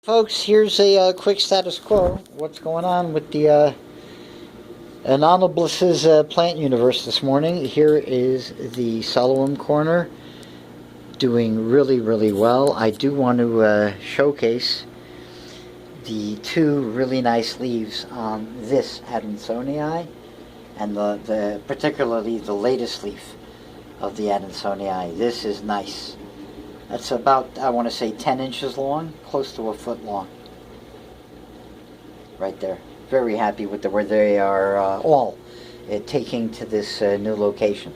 Folks, here's a quick status quo. What's going on with the Anonymous' plant universe this morning? Here is the Solomon corner, doing really, really well. I do want to showcase the two really nice leaves on this Adansonii, and particularly the latest leaf of the Adansonii. This is nice. That's about, I want to say, 10 inches long, close to a foot long. Right there. Very happy with where they are all taking to this new location.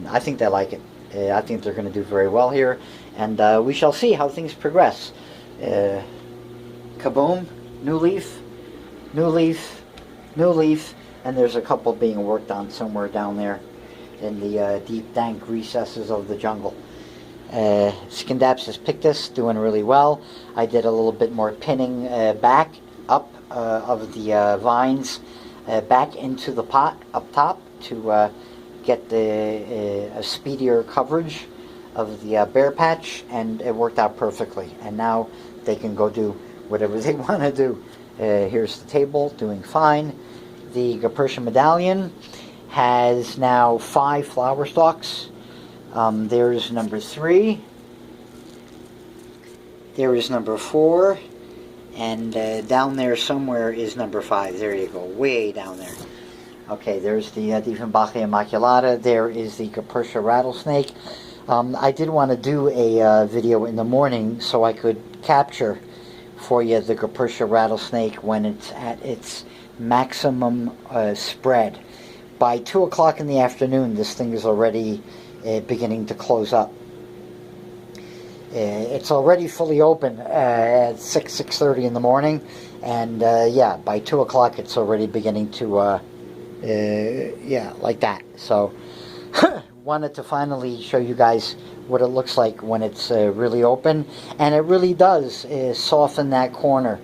I think they like it. I think they're going to do very well here, and we shall see how things progress. Kaboom, new leaf, new leaf, new leaf, and there's a couple being worked on somewhere down there in the deep, dank recesses of the jungle. Scindapsus pictus doing really well. I did a little bit more pinning back up of the vines back into the pot up top to get a speedier coverage of the bare patch, and it worked out perfectly. And now they can go do whatever they want to do. Here's the table, doing fine. The Gapertia medallion has now 5 flower stalks. There's number 3. There is number 4. And down there somewhere is number 5. There you go, way down there. Okay, there's the Dieffenbachia maculata. There is the Gapertia rattlesnake. I did want to do a video in the morning so I could capture for you the Gapertia rattlesnake when it's at its maximum spread. By 2 o'clock in the afternoon, this thing is already beginning to close up. It's already fully open at 6:30 in the morning, and yeah, by 2 o'clock it's already beginning to yeah, like that. So wanted to finally show you guys what it looks like when it's really open, and it really does soften that corner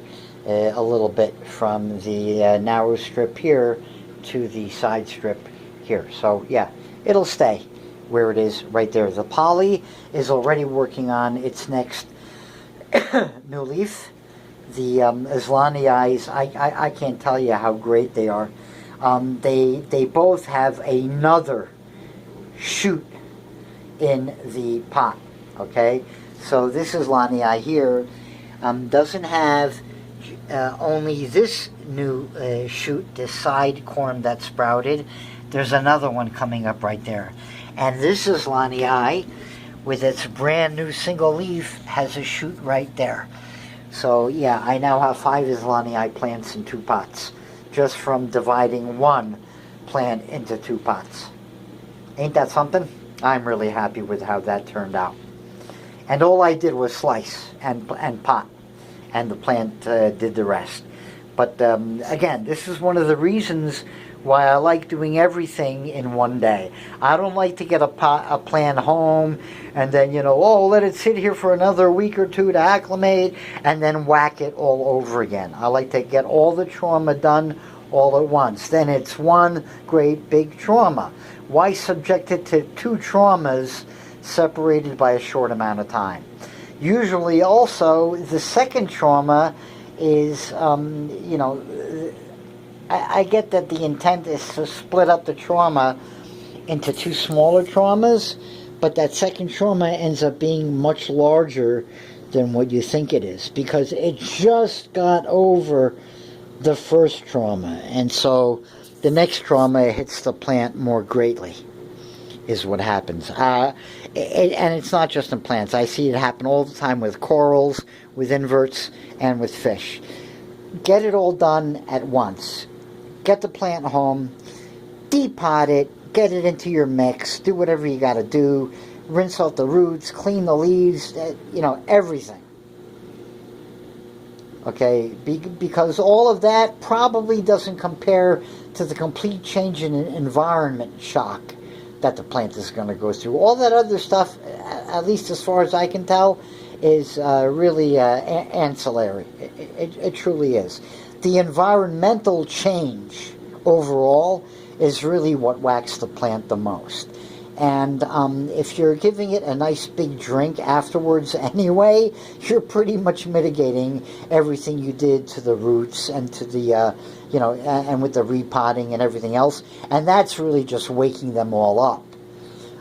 a little bit from the narrow strip here to the side strip here. So yeah, it'll stay where it is right there. The poly is already working on its next new leaf. The Islanii, I can't tell you how great they are. They both have another shoot in the pot. Okay, so this Islanii here doesn't have only this new shoot, this side corm that sprouted. There's another one coming up right there. And this Islanii, with its brand new single leaf, has a shoot right there. So yeah, I now have 5 Islanii plants in 2 pots, just from dividing one plant into 2 pots. Ain't that something? I'm really happy with how that turned out. And all I did was slice and pot, and the plant did the rest. But again, this is one of the reasons why I like doing everything in one day. I don't like to get a plant home and then, let it sit here for another week or 2 to acclimate and then whack it all over again. I like to get all the trauma done all at once. Then it's one great big trauma. Why subject it to 2 traumas separated by a short amount of time? Usually also the second trauma is, I get that the intent is to split up the trauma into 2 smaller traumas, but that second trauma ends up being much larger than what you think it is, because it just got over the first trauma, and so the next trauma hits the plant more greatly, is what happens. And it's not just in plants. I see it happen all the time with corals, with inverts, and with fish. Get it all done at once. Get the plant home, depot it, get it into your mix, do whatever you got to do, rinse out the roots, clean the leaves, everything. Okay, because all of that probably doesn't compare to the complete change in environment shock that the plant is going to go through. All that other stuff, at least as far as I can tell, is really ancillary. It truly is. The environmental change overall is really what whacks the plant the most. And if you're giving it a nice big drink afterwards anyway, you're pretty much mitigating everything you did to the roots and to the, and with the repotting and everything else. And that's really just waking them all up.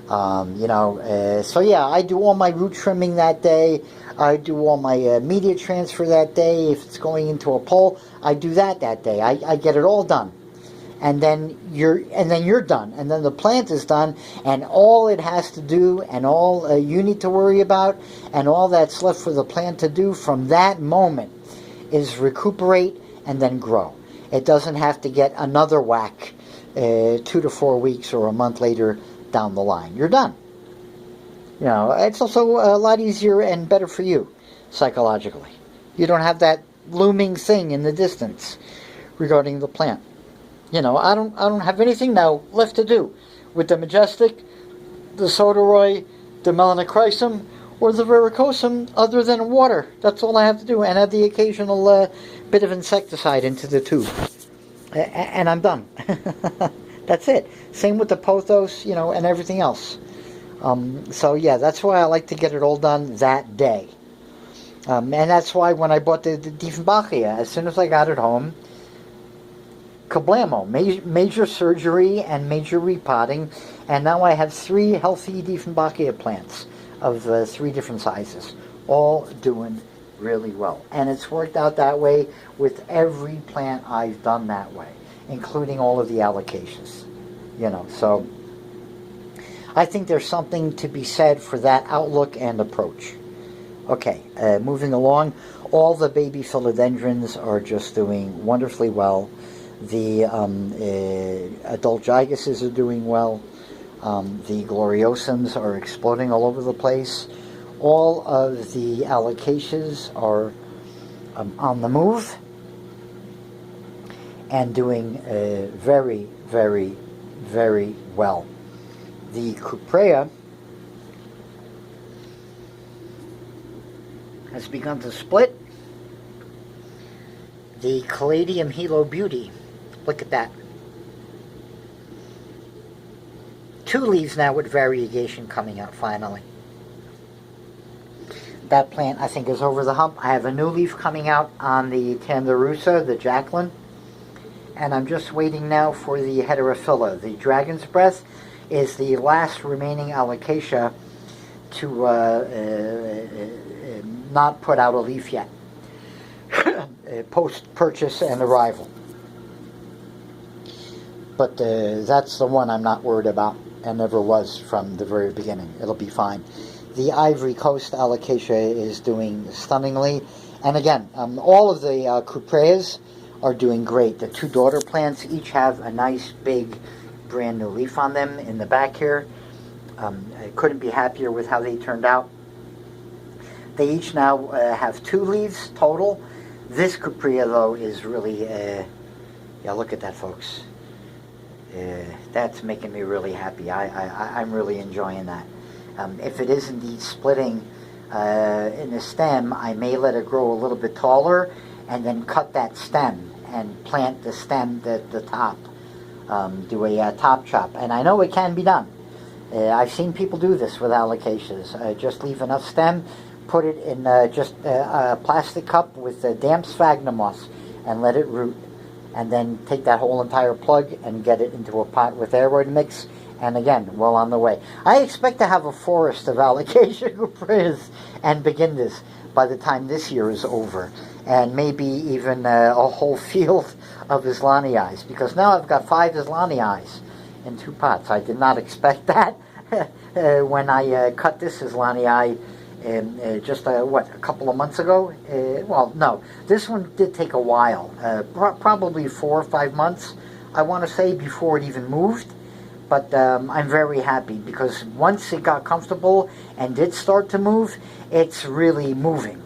So yeah, I do all my root trimming that day. I do all my media transfer that day. If it's going into a pole, I do that day. I get it all done. And then you're done, and then the plant is done, and all it has to do, and all you need to worry about, and all that's left for the plant to do from that moment is recuperate and then grow. It doesn't have to get another whack 2 to 4 weeks or a month later down the line. You're done. It's also a lot easier and better for you psychologically. You don't have that looming thing in the distance regarding the plant. I don't have anything now left to do with the Majestic, the Soderoy, the Melanochrysum, or the Verrucosum other than water. That's all I have to do, and add the occasional bit of insecticide into the tube. And I'm done. That's it. Same with the pothos, and everything else. So yeah, that's why I like to get it all done that day. And that's why when I bought the Dieffenbachia, as soon as I got it home, kablamo, major surgery and major repotting, and now I have 3 healthy Dieffenbachia plants of 3 different sizes, all doing really well. And it's worked out that way with every plant I've done that way, including all of the alocasias. So I think there's something to be said for that outlook and approach. Okay, moving along, all the baby philodendrons are just doing wonderfully well. The adult gigases are doing well. The gloriosums are exploding all over the place. All of the alocasias are on the move and doing very, very, very well. The Cuprea has begun to split. The Caladium Hilo Beauty, look at that. 2 leaves now with variegation coming out finally. That plant I think is over the hump. I have a new leaf coming out on the Tandarusa, the Jacqueline, and I'm just waiting now for the Heterophylla. The Dragon's Breath is the last remaining alocasia to not put out a leaf yet, post-purchase and arrival. But that's the one I'm not worried about, and never was from the very beginning. It'll be fine. The Ivory Coast alocasia is doing stunningly. And again, all of the Cupreas are doing great. The 2 daughter plants each have a nice big brand new leaf on them in the back here. I couldn't be happier with how they turned out. They each now have 2 leaves total. This Cuprea though is really, yeah, look at that, folks. That's making me really happy. I'm really enjoying that. If it is indeed splitting in the stem, I may let it grow a little bit taller and then cut that stem and plant the stem at the top. Do a top chop. And I know it can be done. I've seen people do this with alocasias. Just leave enough stem, put it in just a plastic cup with damp sphagnum moss and let it root. And then take that whole entire plug and get it into a pot with aeroid mix, and again, well on the way. I expect to have a forest of alocasia cupreas and begin this by the time this year is over, and maybe even a whole field of Islanii, because now I've got 5 Islanii in 2 pots. I did not expect that when I cut this Islanii just a couple of months ago. Well, no, this one did take a while, probably 4 or 5 months, I want to say, before it even moved. But I'm very happy because once it got comfortable and did start to move, it's really moving.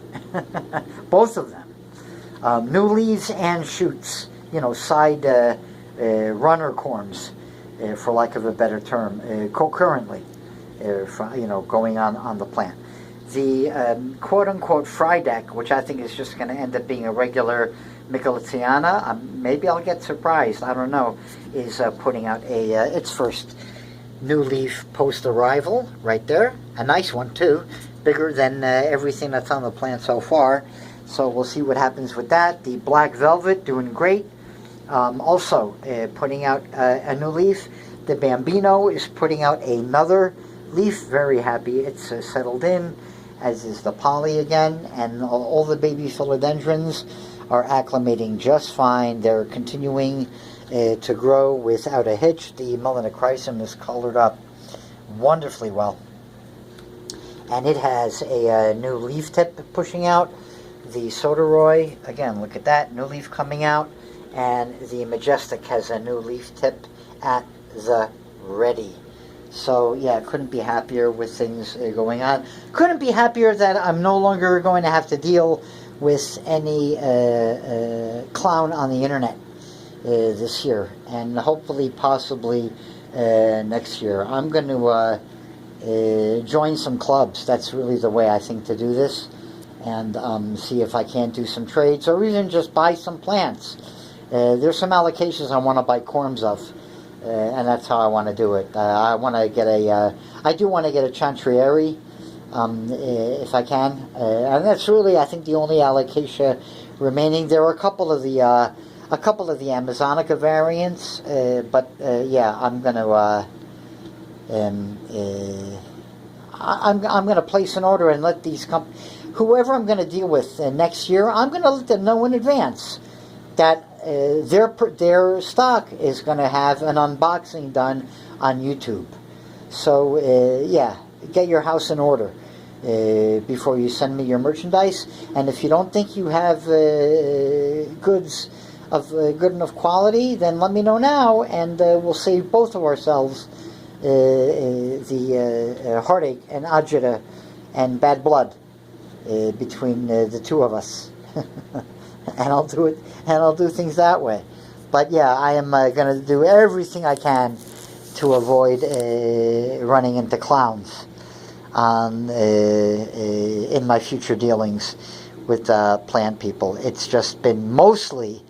Both of them, new leaves and shoots, side runner corms, for lack of a better term, concurrently, going on the plant. The quote-unquote Friedeck, which I think is just going to end up being a regular Michelitziana, maybe I'll get surprised, I don't know, is putting out its first new leaf post-arrival right there. A nice one too, bigger than everything that's on the plant so far. So we'll see what happens with that. The black velvet doing great. Also putting out a new leaf. The Bambino is putting out another leaf. Very happy it's settled in, as is the Polly again. And all the baby philodendrons are acclimating just fine. They're continuing to grow without a hitch. The Melanochrysum is colored up wonderfully well. And it has a new leaf tip pushing out. The Soderoy, again, look at that, new leaf coming out. And the Majestic has a new leaf tip at the ready. So, yeah, couldn't be happier with things going on. Couldn't be happier that I'm no longer going to have to deal with any clown on the internet this year, and hopefully, possibly next year. I'm going to join some clubs. That's really the way I think to do this, and see if I can't do some trades, or even just buy some plants. There's some allocations I want to buy corms of, and that's how I want to do it. I want to get I do want to get a Chantrieri, if I can, and that's really, I think, the only alocasia remaining. There are a couple of the Amazonica variants, but yeah, I'm gonna I'm gonna place an order and let these whoever I'm gonna deal with next year, I'm gonna let them know in advance that their stock is gonna have an unboxing done on YouTube. So yeah, get your house in order before you send me your merchandise. And if you don't think you have goods of good enough quality, then let me know now, and we'll save both of ourselves the heartache and agita and bad blood between the two of us. And I'll do it, and I'll do things that way. But yeah, I am going to do everything I can to avoid running into clowns in my future dealings with plant people. It's just been mostly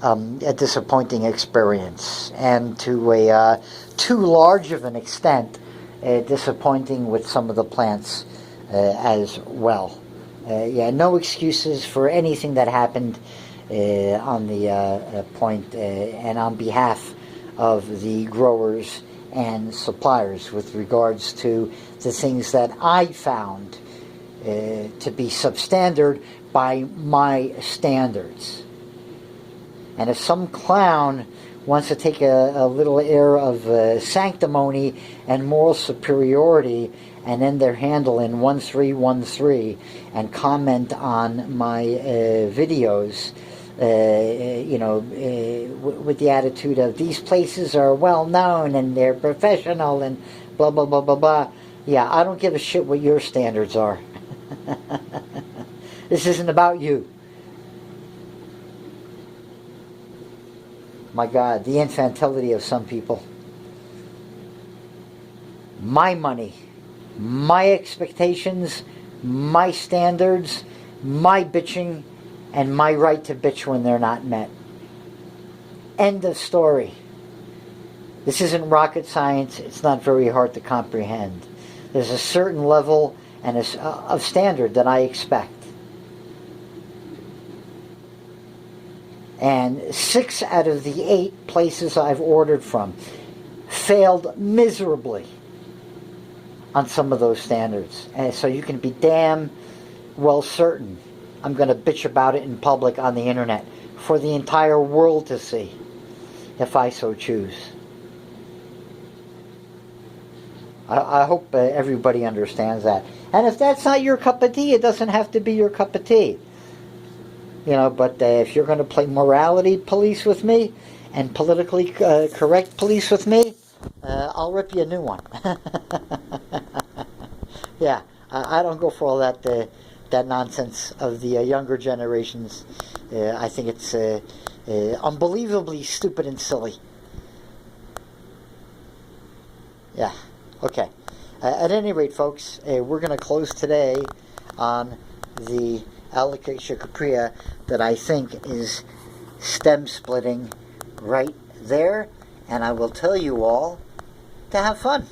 a disappointing experience, and to a too large of an extent, disappointing with some of the plants as well. Yeah, no excuses for anything that happened on the point, and on behalf of the growers and suppliers with regards to the things that I found to be substandard by my standards. And if some clown wants to take a little air of sanctimony and moral superiority and end their handle in 1313 and comment on my videos, with the attitude of these places are well known and they're professional and blah, blah, blah, blah, blah. Yeah, I don't give a shit what your standards are. This isn't about you. My God, the infantility of some people. My money, my expectations, my standards, my bitching, and my right to bitch when they're not met. End of story. This isn't rocket science. It's not very hard to comprehend. There's a certain level and of standard that I expect. And 6 out of the 8 places I've ordered from failed miserably on some of those standards. And so you can be damn well certain I'm going to bitch about it in public on the internet for the entire world to see, if I so choose. I hope everybody understands that. And if that's not your cup of tea, it doesn't have to be your cup of tea. But if you're going to play morality police with me and politically correct police with me, I'll rip you a new one. Yeah, I don't go for all that nonsense of the younger generations. I think it's unbelievably stupid and silly. Yeah, okay. At any rate, folks, we're going to close today on the Alocasia caprea that I think is stem splitting right there. And I will tell you all to have fun.